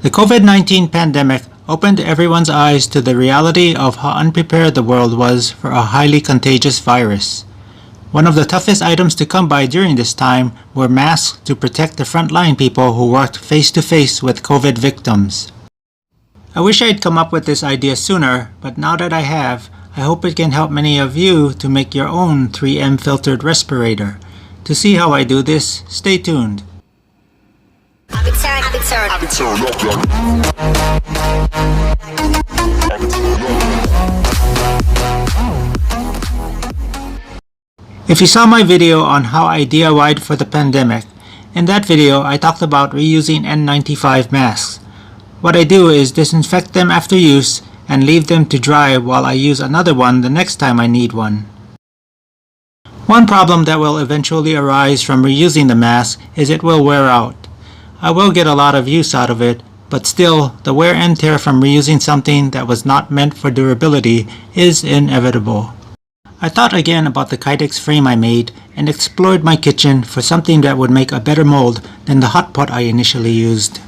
The COVID-19 pandemic opened everyone's eyes to the reality of how unprepared the world was for a highly contagious virus. One of the toughest items to come by during this time were masks to protect the frontline people who worked face-to-face with COVID victims. I wish I'd come up with this idea sooner, but now that I have, I hope it can help many of you to make your own 3M filtered respirator. To see how I do this, stay tuned. If you saw my video on how I DIY'd for the pandemic, in that video I talked about reusing N95 masks. What I do is disinfect them after use and leave them to dry while I use another one the next time I need one. One problem that will eventually arise from reusing the mask is it will wear out. I will get a lot of use out of it, but still, the wear and tear from reusing something that was not meant for durability is inevitable. I thought again about the Kydex frame I made and explored my kitchen for something that would make a better mold than the hot pot I initially used.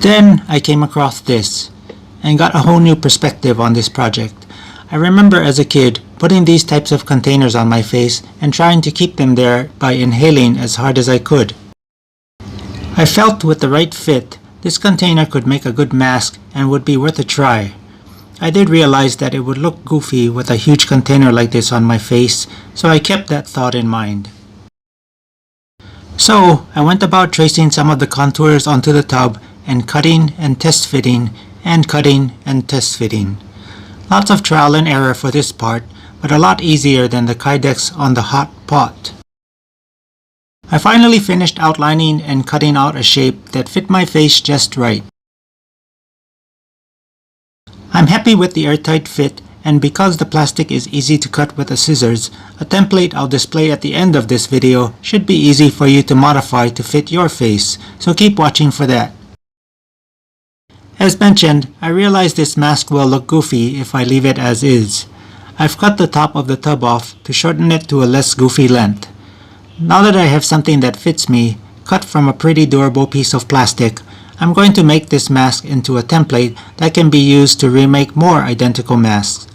Then I came across this and got a whole new perspective on this project. I remember as a kid putting these types of containers on my face and trying to keep them there by inhaling as hard as I could. I felt with the right fit, this container could make a good mask and would be worth a try. I did realize that it would look goofy with a huge container like this on my face, so I kept that thought in mind. So I went about tracing some of the contours onto the tub and cutting and test fitting and cutting and test fitting. Lots of trial and error for this part, but a lot easier than the Kydex on the hot pot. I finally finished outlining and cutting out a shape that fit my face just right. I'm happy with the airtight fit, and because the plastic is easy to cut with the scissors, a template I'll display at the end of this video should be easy for you to modify to fit your face, so keep watching for that. As mentioned, I realize this mask will look goofy if I leave it as is. I've cut the top of the tub off to shorten it to a less goofy length. Now that I have something that fits me, cut from a pretty durable piece of plastic, I'm going to make this mask into a template that can be used to remake more identical masks.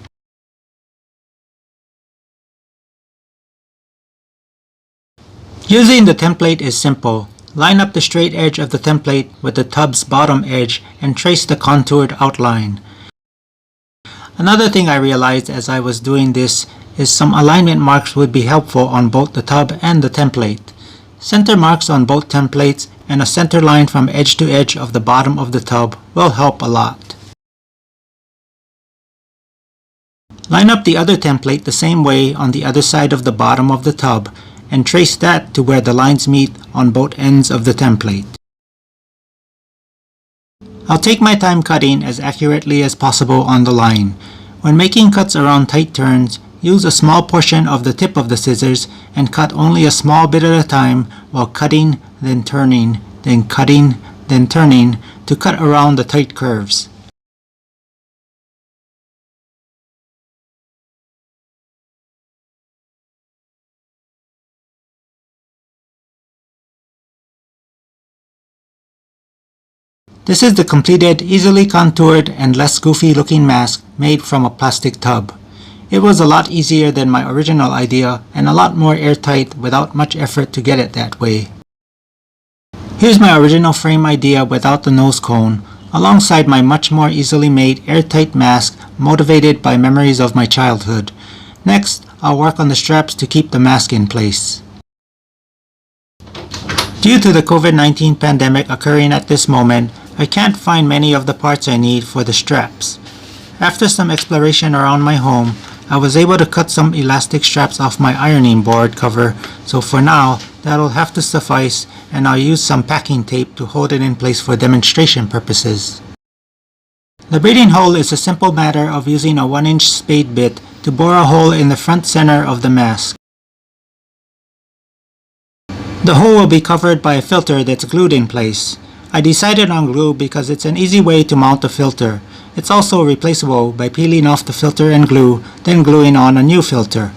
Using the template is simple. Line up the straight edge of the template with the tub's bottom edge and trace the contoured outline. Another thing I realized as I was doing this is some alignment marks would be helpful on both the tub and the template. Center marks on both templates and a center line from edge to edge of the bottom of the tub will help a lot. Line up the other template the same way on the other side of the bottom of the tub and trace that to where the lines meet on both ends of the template. I'll take my time cutting as accurately as possible on the line. When making cuts around tight turns, use a small portion of the tip of the scissors and cut only a small bit at a time while cutting, then turning, then cutting, then turning to cut around the tight curves. This is the completed, easily contoured, and less goofy looking mask made from a plastic tub. It was a lot easier than my original idea and a lot more airtight without much effort to get it that way. Here's my original frame idea without the nose cone, alongside my much more easily made airtight mask motivated by memories of my childhood. Next, I'll work on the straps to keep the mask in place. Due to the COVID-19 pandemic occurring at this moment, I can't find many of the parts I need for the straps. After some exploration around my home, I was able to cut some elastic straps off my ironing board cover, so for now, that'll have to suffice, and I'll use some packing tape to hold it in place for demonstration purposes. The breathing hole is a simple matter of using a 1-inch spade bit to bore a hole in the front center of the mask. The hole will be covered by a filter that's glued in place. I decided on glue because it's an easy way to mount the filter. It's also replaceable by peeling off the filter and glue, then gluing on a new filter.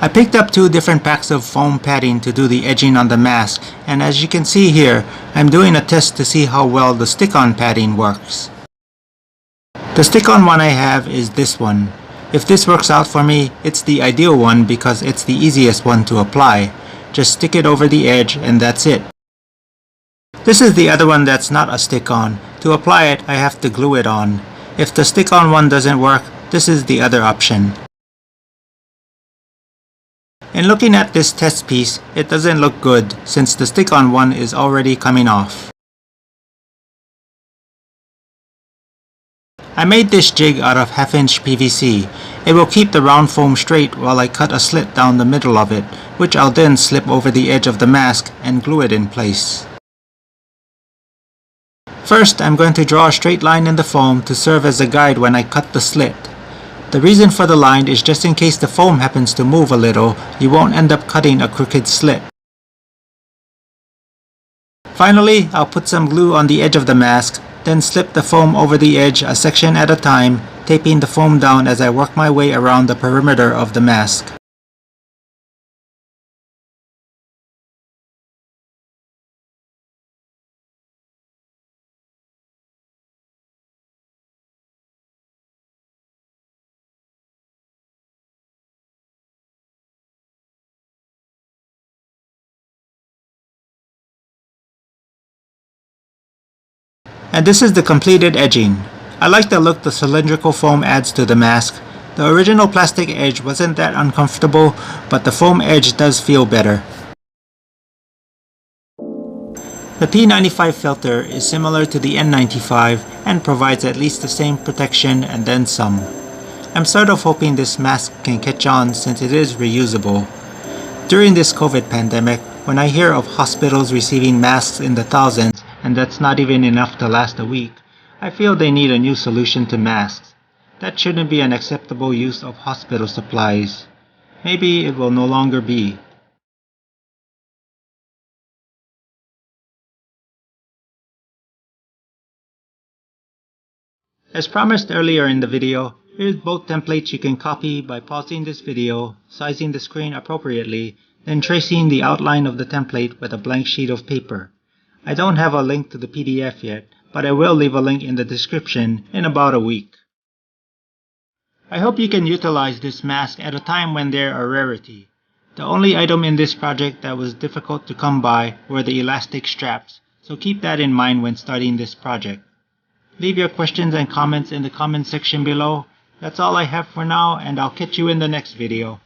I picked up 2 different packs of foam padding to do the edging on the mask, and as you can see here, I'm doing a test to see how well the stick-on padding works. The stick-on one I have is this one. If this works out for me, it's the ideal one because it's the easiest one to apply. Just stick it over the edge and that's it. This is the other one that's not a stick-on. To apply it, I have to glue it on. If the stick-on one doesn't work, this is the other option. In looking at this test piece, it doesn't look good since the stick-on one is already coming off. I made this jig out of 1/2" PVC. It will keep the round foam straight while I cut a slit down the middle of it, which I'll then slip over the edge of the mask and glue it in place. First, I'm going to draw a straight line in the foam to serve as a guide when I cut the slit. The reason for the line is just in case the foam happens to move a little, you won't end up cutting a crooked slit. Finally, I'll put some glue on the edge of the mask, then slip the foam over the edge a section at a time, taping the foam down as I work my way around the perimeter of the mask. And this is the completed edging. I like the look the cylindrical foam adds to the mask. The original plastic edge wasn't that uncomfortable, but the foam edge does feel better. The P95 filter is similar to the N95 and provides at least the same protection and then some. I'm sort of hoping this mask can catch on since it is reusable. During this COVID pandemic, when I hear of hospitals receiving masks in the thousands, and that's not even enough to last a week, I feel they need a new solution to masks. That shouldn't be an acceptable use of hospital supplies. Maybe it will no longer be. As promised earlier in the video, here's both templates you can copy by pausing this video, sizing the screen appropriately, then tracing the outline of the template with a blank sheet of paper. I don't have a link to the PDF yet, but I will leave a link in the description in about a week. I hope you can utilize this mask at a time when they're a rarity. The only item in this project that was difficult to come by were the elastic straps, so keep that in mind when starting this project. Leave your questions and comments in the comment section below. That's all I have for now, and I'll catch you in the next video.